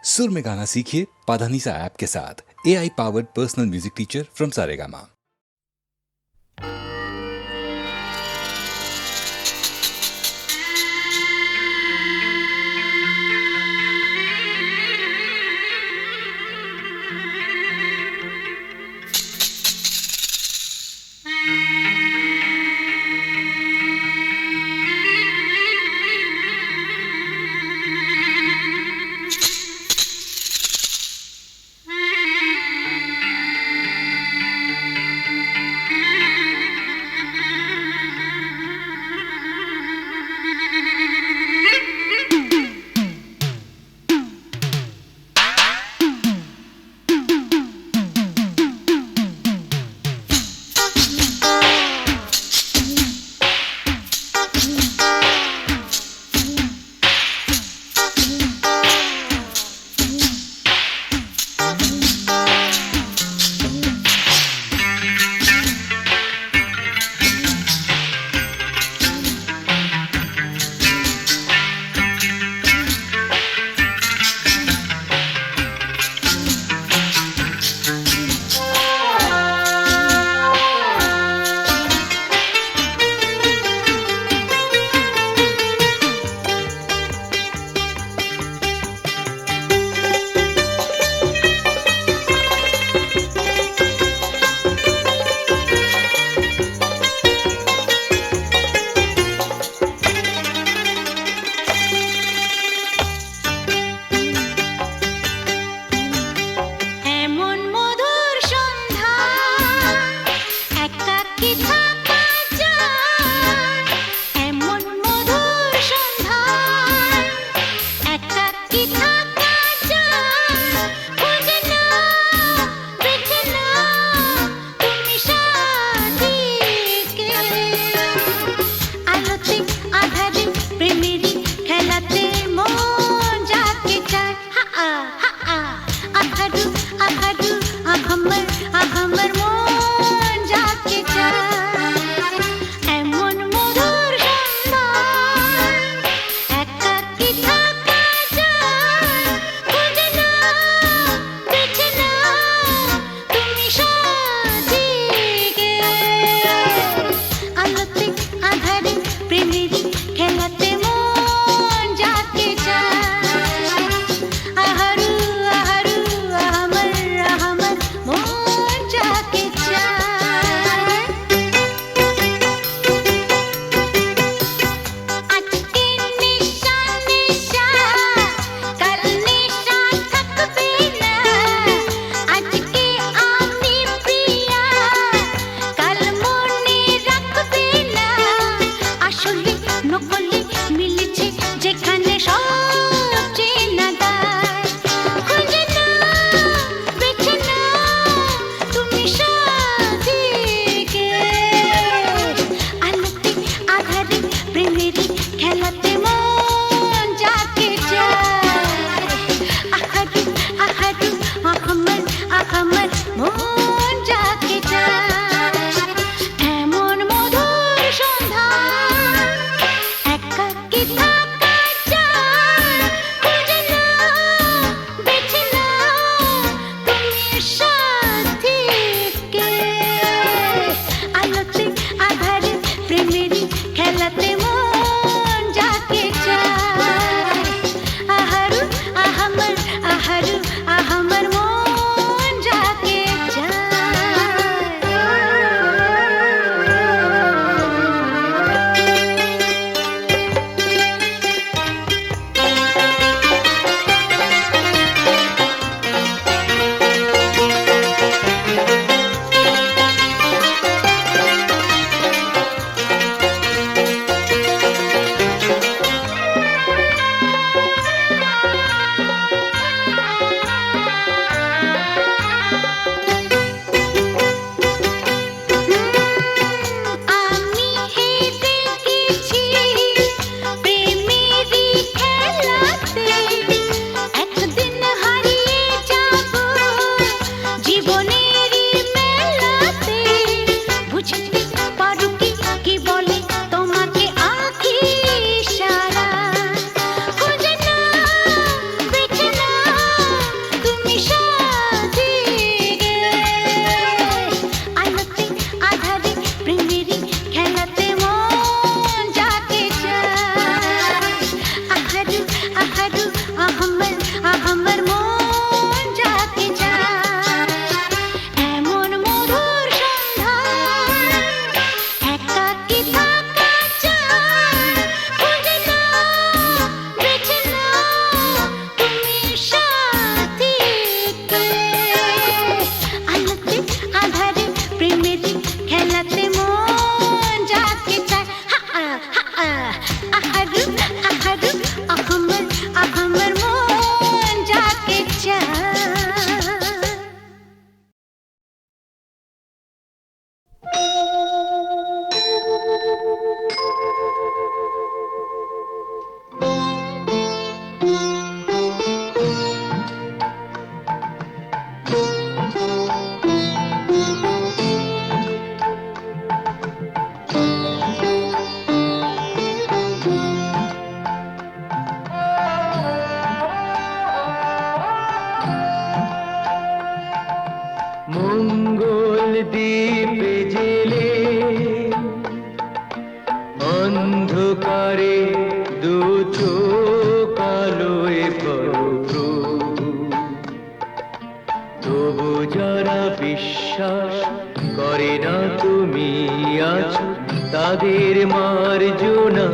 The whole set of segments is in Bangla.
सुर में गाना सीखिए पाधानीसा ऐप के साथ। AI powered personal music teacher from Saregama. তাদের মার্জনা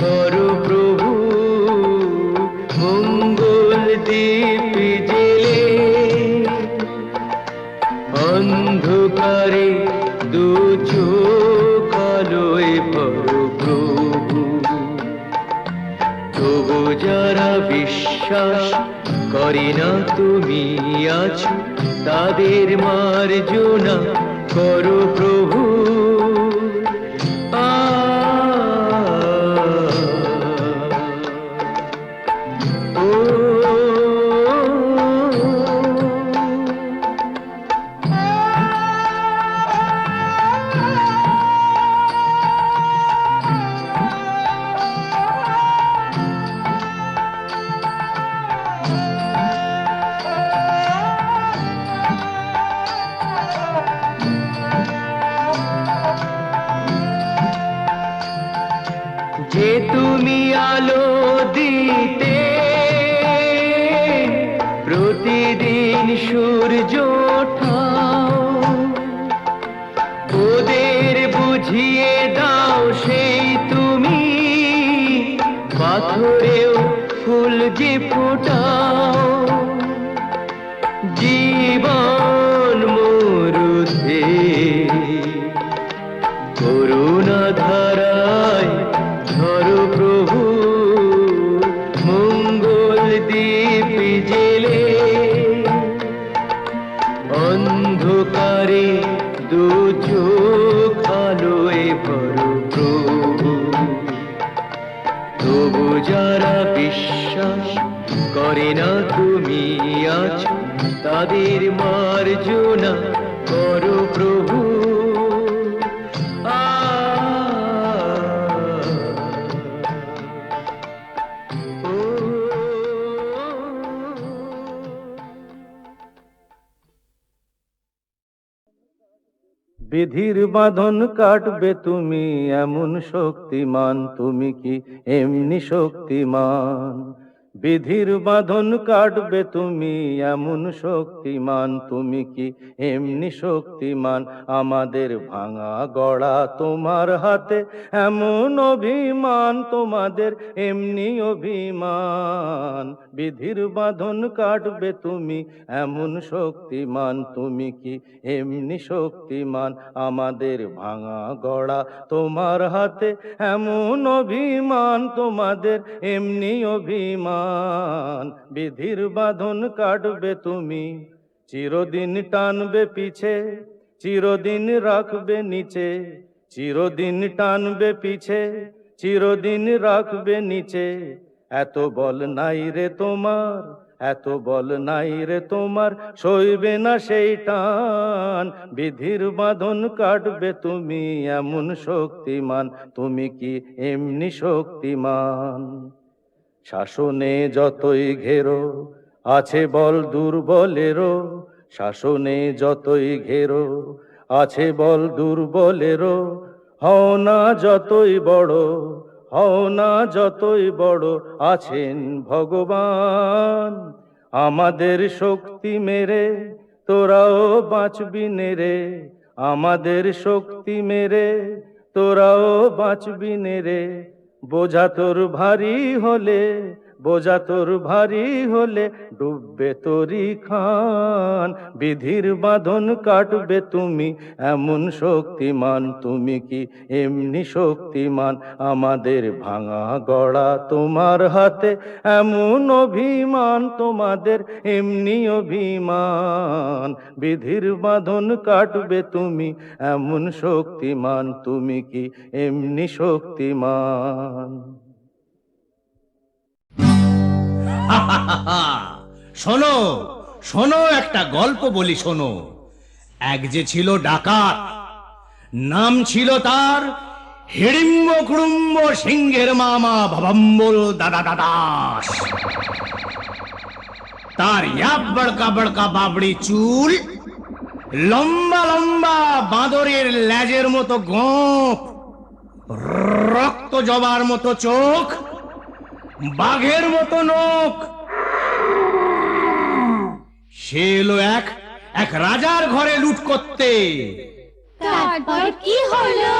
করো প্রভু, মঙ্গল দীপ জেলে অন্ধকারে দু চোখ আলোয় ভরো প্রভু। তবু যারা বিশ্বাস করে না তুমি আছো, তাদের মার্জনা করো প্রভু। যে তুমি আলো দিতে প্রতিদিন সূর্য ওঠাও, ওদের বুঝিয়ে দাও সেই তুমি পাথরেও ফুল যে ফোটাও। জীবন মরুতে করুণা ধারায় ধরো প্রভু, মঙ্গল দীপ জেলে অন্ধকারে দু চোখ আলোয় ভরো প্রভু। তবু যারা বিশ্বাস করে না তুমি আছো, তাদের মার্জনা করো প্রভু। বিধির বাঁধন কাটবে তুমি এমন শক্তিমান, তুমি কি এমনি শক্তিমান? বিধির বাঁধন কাটবে তুমি এমন শক্তিমান, তুমি কি এমনি শক্তিমান? আমাদের ভাঙা গড়া তোমার হাতে এমন অভিমান, তোমাদের এমনি অভিমান। বিধির বাঁধন কাটবে তুমি এমন শক্তিমান, তুমি কি এমনি শক্তিমান? আমাদের ভাঙা গড়া তোমার হাতে এমন অভিমান, তোমাদের এমনি অভিমান। বিধির বাঁধন কাটবে তুমি, চিরদিন টানবে পিছে, চিরদিন রাখবে নিচে। চিরদিন টানবে পিছে, চিরদিন রাখবে নিচে। এত বল নাই রে তোমার, এত বল নাই রে তোমার, সইবে না সেই টান। বিধির বাঁধন কাটবে তুমি এমন শক্তিমান, তুমি কি এমনি শক্তিমান? শাসনে যতই ঘেরো আছে বল দুর্বলেরও, শাসনে যতই ঘেরো আছে বল দুর্বলেরও। হও না যতই বড়, হও না যতই বড়, আছেন ভগবান। আমাদের শক্তি মেরে তোরাও বাঁচবি নেরে, আমাদের শক্তি মেরে তোরাও বাঁচবি নেরে। বোঝা তোর ভারী হলে, বোঝা তোর ভারী হলে ডুববে তোরি খান। বিধির বাঁধন কাটবে তুমি এমন শক্তিমান, তুমি কি এমনি শক্তিমান? আমাদের ভাঙা গড়া তোমার হাতে এমন অভিমান, তোমাদের এমনি অভিমান। বিধির বাঁধন কাটবে তুমি এমন শক্তিমান, তুমি কি এমনি শক্তিমান? শোনো শোনো, একটা গল্প বলি শোনো। এক যে ছিল ডাকাত, নাম ছিল তার হিড়িম্ব কুড়ুম্ব সিংহের মামা ভবম্বল দাদা দাদাস। তার ইয়াব বড়কা বড়কা বাবড়ি চুল, লম্বা লম্বা বাঁদরের লেজের মতো গোঁফ, রক্ত জবার মতো চোখ, বাঘের মতো নখ। সে এলো এক রাজার ঘরে লুট করতে। তারপর কি হলো?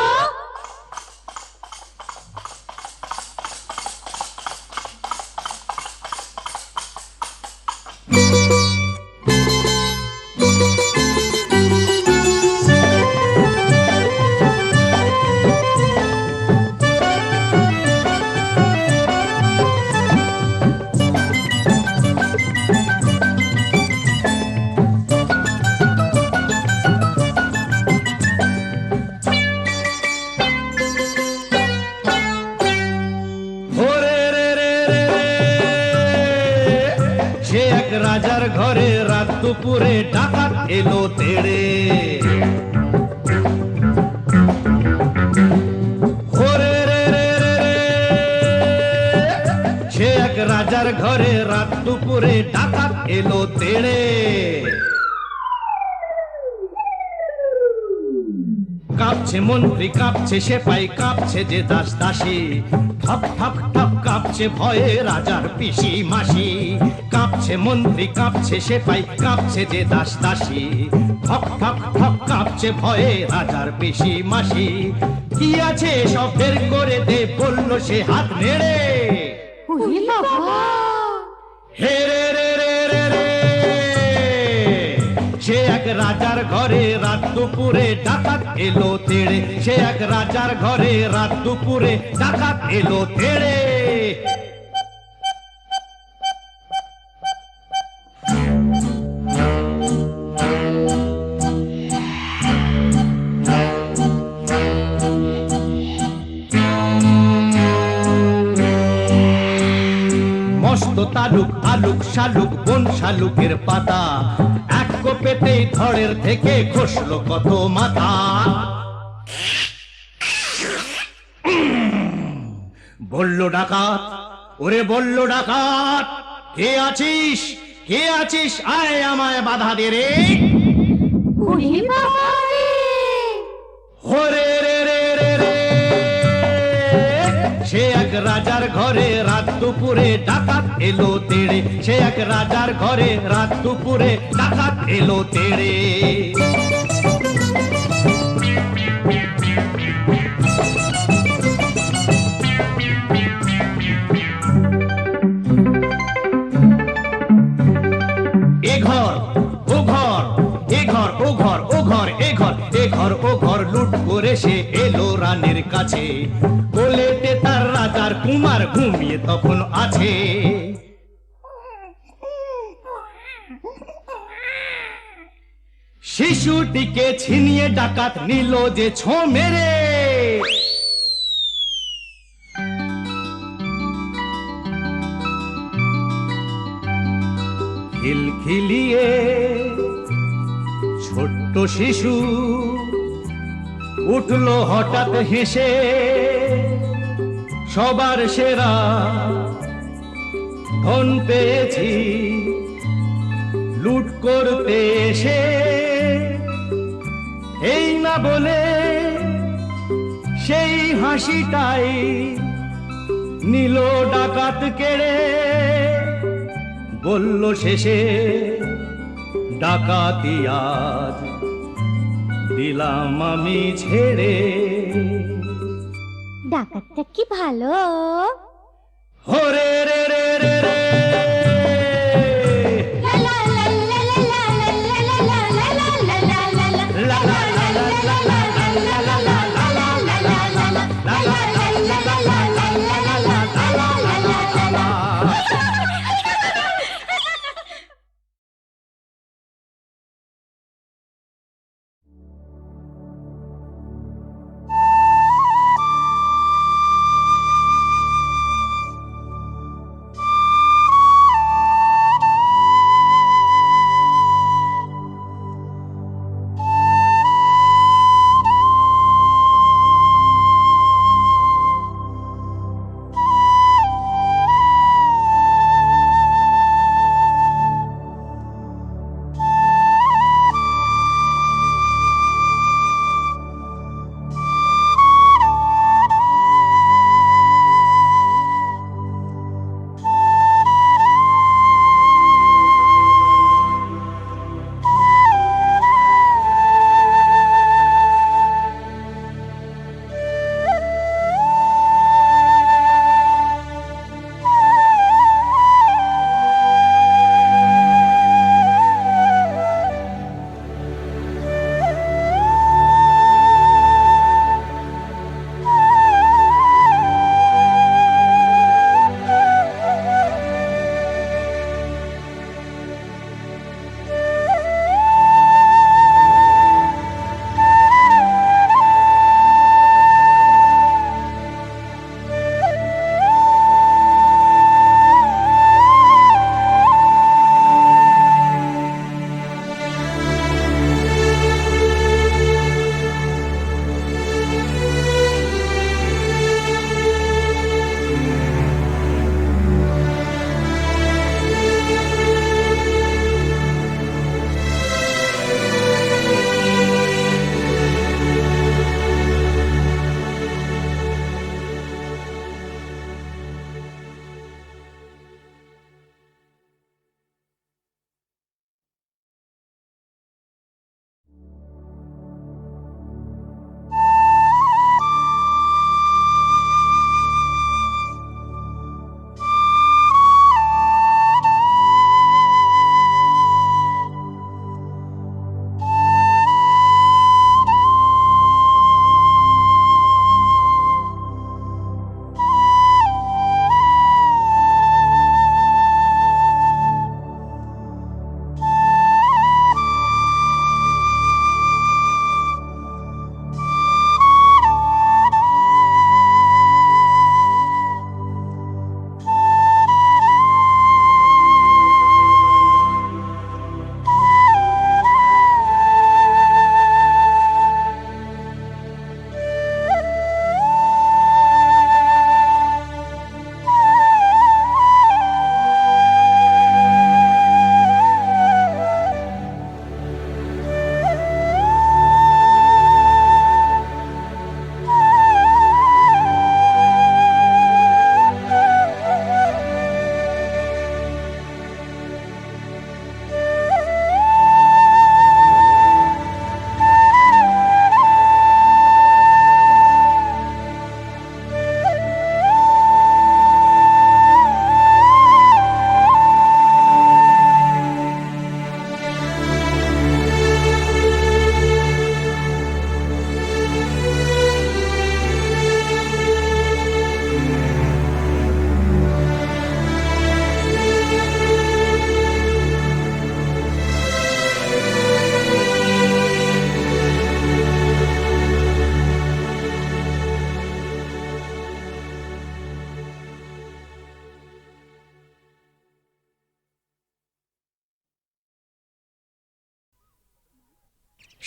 সে এক রাজার ঘরে রাত দুপুরে ডাকাত এলো তেড়ে। ওরে রে রে রে রে, সে এক রাজার ঘরে রাত দুপুরে ডাকাত এলো তেড়ে। কাঁপছে মন্ত্রী, কাঁপছে সেপাই, কাঁপছে যে দাস দাসী, ঠক ঠক ঠক কাঁপছে ভয়ে রাজার পিসি মাসি। কাঁপছে মন্ত্রী, কাঁপছে সেপাই, কাঁপছে যে দাস দাসী, ঠক ঠক ঠক কাঁপছে ভয়ে রাজার পিসি মাসি। কি আছে সব বের করে দে, বলল সে হাত নেড়ে। ওরে বাবা! হে রে রে রে রে রে, সে এক রাজার ঘরে রাত দুপুরে ডাকাত এলো তেড়ে। সে এক রাজার ঘরে রাত দুপুরে ডাকাত এলো তেড়ে। মস্ত তালুক আলুক শালুক বন শালুকের পাতা, এক কোপেতেই ধড়ের থেকে খসলো কত মাথা। বলল ডাকাত, ওরে বলল ডাকাত, কে আছিস কে আছিস, আয় আমায় বাধা দে রে। ওরে বাবা রে! ওরে রে রে রে রে, সে এক রাজার ঘরে রাত দুপুরে ডাকাত এলো তেড়ে। সে এক রাজার ঘরে রাত দুপুরে ডাকাত এলো তেড়ে। এ ঘর ও ঘর, এ ঘর ও ঘর, ও ঘর এ ঘর, এ ঘর ও ঘর লুট করে সে এলো রানীর কাছে। কোলেতে তার রাজার কুমার ঘুমিয়ে তখন আছে। শিশুটিকে ছিনিয়ে ডাকাত নিল যে ছো মেরে। খিলখিলিয়ে ছোট্ট শিশু উঠলো হঠাৎ হেসে, সবার সেরা ধন পেয়েছি লুট করতে এসে। এই না বলে সেই হাসিটাই নিল ডাকাত কেড়ে। বলল শেষে ডাকাতি আজ দিলাম আমি ছেড়ে। ডাকাতটা কি ভালো! হরে রে রে রে রে, লা লা লা লা লা লা লা লা লা লা লা লা লা লা লা লা লা লা লা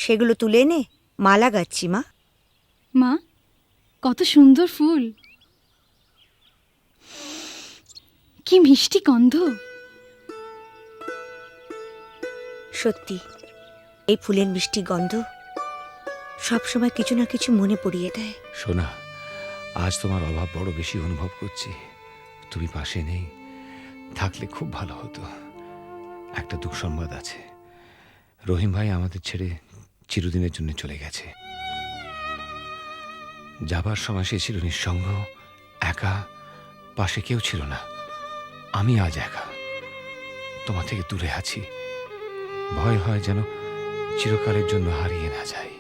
সেগুলো তুলে এনে মালা গাচ্ছি মা। মা, কত সুন্দর ফুল, কি মিষ্টি গন্ধ। সত্যি এই ফুলের মিষ্টি গন্ধ সবসময় কিছু না কিছু মনে পড়িয়ে দেয়। সোনা, আজ তোমার অভাব বড় বেশি অনুভব করছি। তুমি পাশে নেই, থাকলে খুব ভালো হতো। একটা দুঃসংবাদ আছে, রহিম ভাই আমাদের ছেড়ে চিরদিনের জন্য চলে গেছে। যাবার সময় সে ছিল নিঃসঙ্গ, একা, পাশে কেউ ছিল না। আমি আজ একা, তোমার থেকে দূরে আছি। ভয় হয় যেন চিরকালের জন্য হারিয়ে না যাই।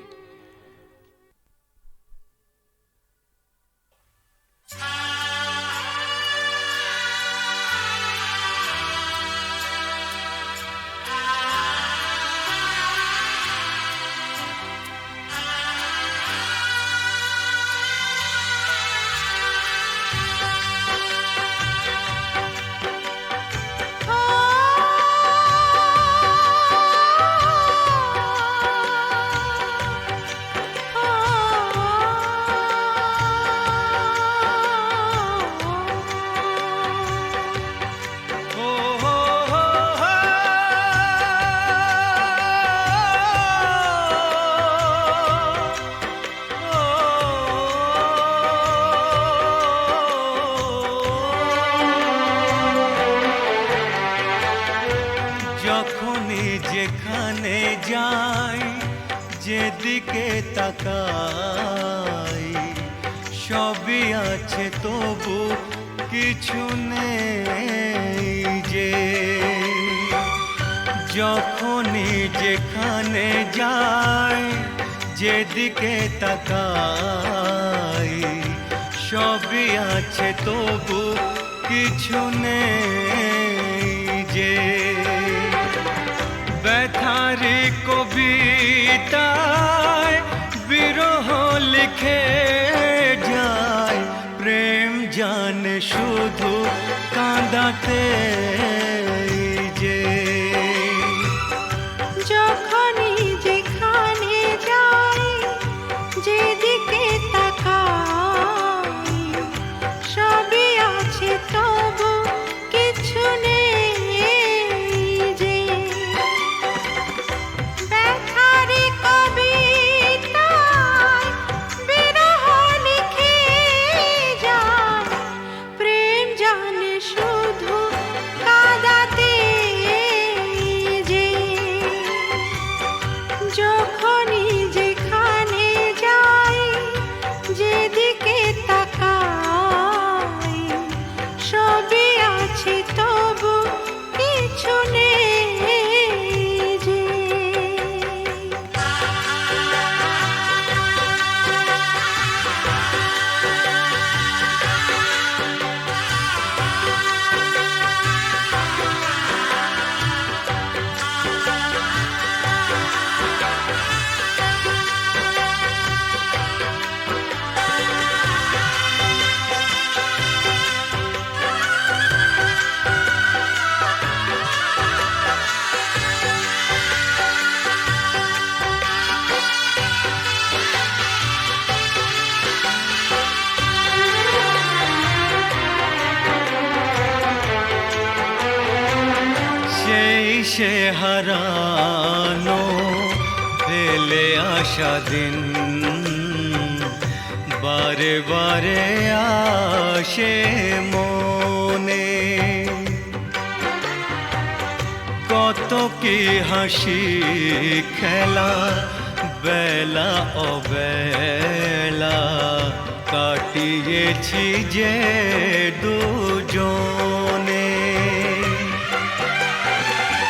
যখনই যেখানে যাই, যেদিকে তাকাই, সবই আছে তবু কিছু নেই যে। যখনই যেখানে যাই, যেদিকে তাকাই, সবই আছে তবু কিছু নেই যে। ব্যথারি কবিতায় বিরহ লিখে যায়, প্রেম জানে শুধু কাঁদাতে যে। যখনই যেখানে যাই, যেদিকে তাকাই, সবই আছে তবু কিছু নেই যে। ব্যথারি কবিতায় বিরহ লিখে যায়, প্রেম জানে শুধু কাঁদাতে যে। যখনই যেখানে যাই, যেদিকে তাকাই, সবই আছে তবু কিছু নেই যে। সেই সে হারানো ফেলে আসা দিন, বারে বারে আসে মনে। কত কি হাসি খেলা, বেলা অবেলা কাটিয়েছি যে দুজনে।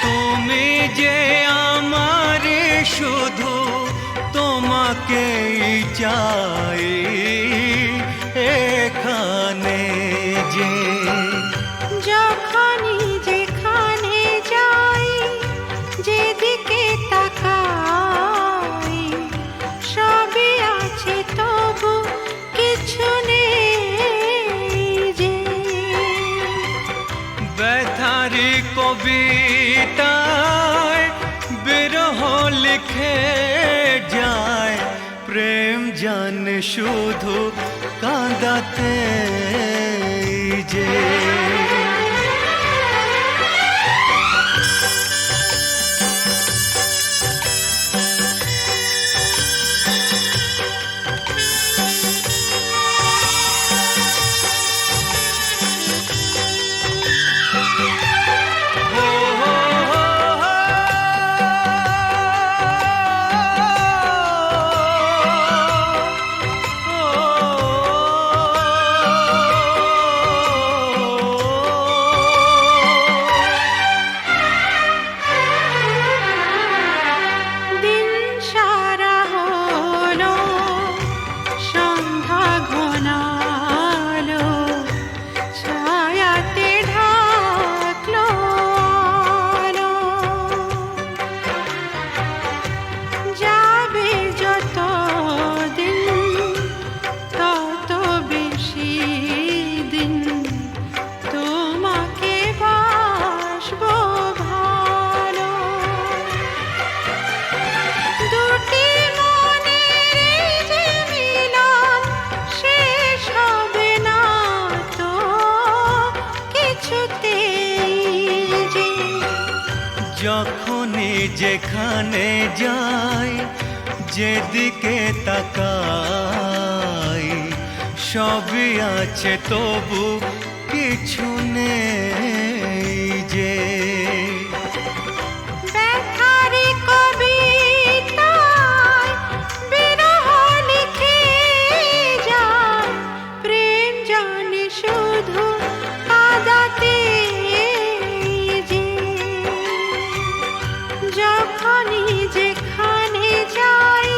তুমি যে আমার শুধু, তোমাকেই চাই এখানে যে। যখনই যেখানে যাই, যেদিকে তাকাই, সবই আছে তবু কিছু নেই যে। ব্যথারি কবিতায় বিরহ লিখে জানে শুধু কাঁদাতে যে দিন সারা হলো সন্ধ্যা ঘনালো ছায়াতে ঢাকলো আলো। যাবে যত দিন তত বেশি দিন তোমাকে বাসবো ভালো। দুটি মনের যে মিলন শেষ হবে না তো কিছুতেই যে। যখনই যেখানে যাই যেদিকে তাকাই সবই আছে তবু কিছু নেই যে ব্যথারি কবিতায় বিরহ লিখে যায় প্রেম জানে শুধু কাঁদাতে যে। যখনই যেখানে যাই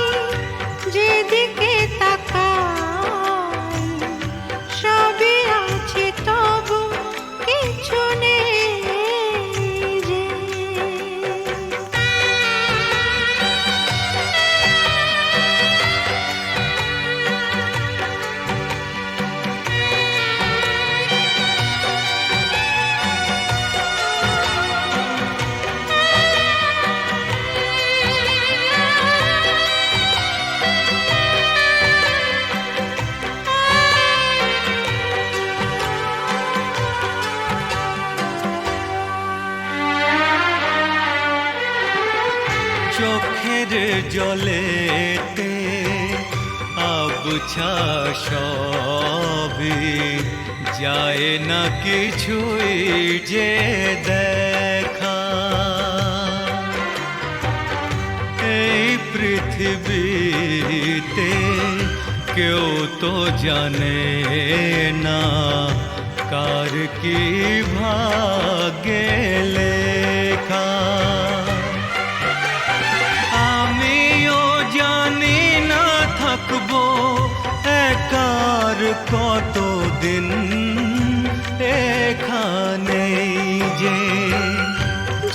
যেদিকে তাকাই সবই আছে তবু কিছু নেই যে। চোখের জলেতে আবছা সবই যায় না কিছুই যে দেখা। এই পৃথিবীতে কেউ তো জানে না কার কি ভাগ্যে লেখা। আমিও জানি না থাকবো একার কতদিন এখানেই যে।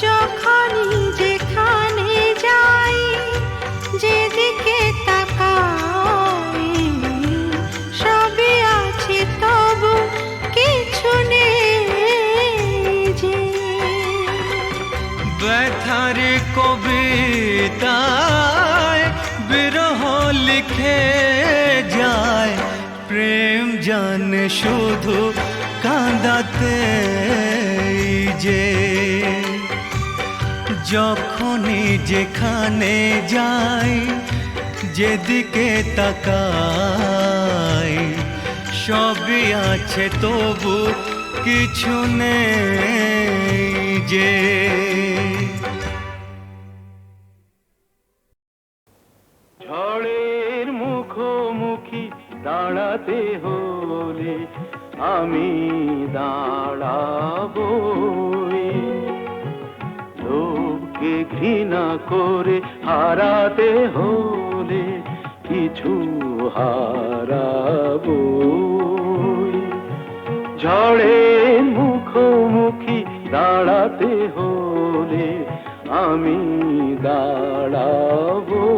যখনই যেখানে যাই যেদিকে তাকাই সবই আছে তবু কিছু নেই যে। ব্যথার কবিতায় বিরহ লিখে যায় প্রেম জানে শুধু কাঁদাতে যে। যখনই যেখানে যাই যেদিকে তাকাই সবই আছে তবু কিছু নেই যে। ঝড়ের মুখোমুখি দাঁড়াতে হলে আমি দাঁড়াবই। লোককে ঘৃণা করে হারাতে হলে কিছু হারাবই। ঝড়ের মুখোমুখি দাঁড়াতে হলে আমি দাঁড়াবই।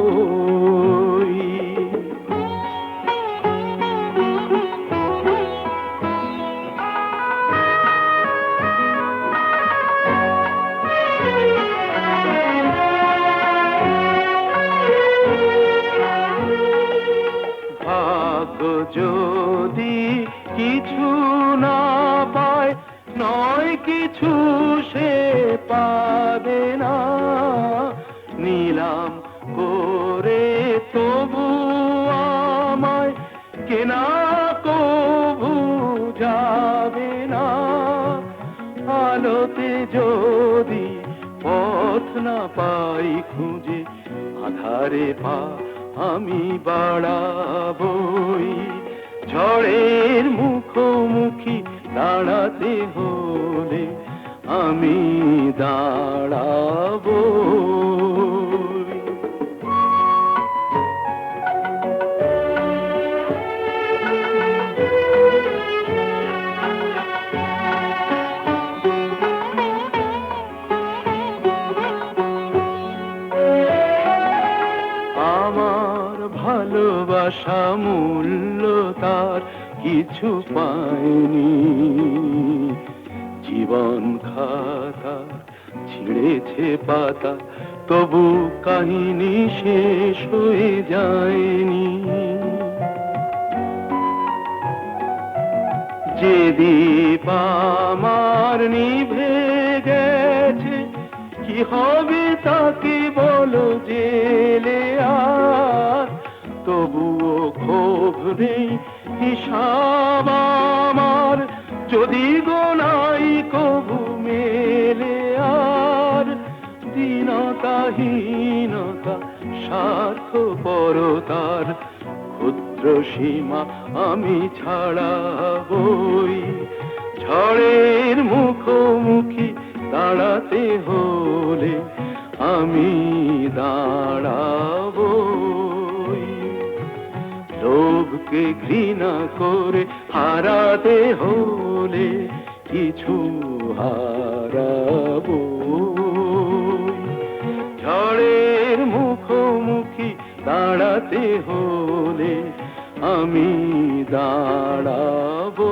কিছু না পায়, নয় কিছু সে পাবে না। নিলাম করে তবু আমায় কেনা কবু যাবে না। আলোতে যদি পথ না পাই খুঁজে, আধারে পা আমি বাড়াবই। ঝড়ের মুখোমুখি দাঁড়াতে হলে আমি দাঁড়াবো। আমার ভালোবাসা মূল্য তার কিছু পায়নি। জীবন খাতা ছিঁড়েছে পাতা, তবু কাহিনী শেষ হয়ে যায়নি। যে দীপ আমার নিভে গেছে, কি হবে তাকে বলো জেলে আর। তবুও ক্ষোভ নেই, হিসাব আমার যদি গোনাই কবু মেলে আর। দীনতাহীনতা স্বার্থপরতার ক্ষুদ্র সীমা আমি ছাড়াবই। ঝড়ের মুখোমুখি দাঁড়াতে হলে আমি দাঁড়াবই। লোভকে ঘৃণা করে হারাতে হলে কিছু হারাবো। ঝড়ের মুখোমুখি দাঁড়াতে হলে আমি দাঁড়াবো।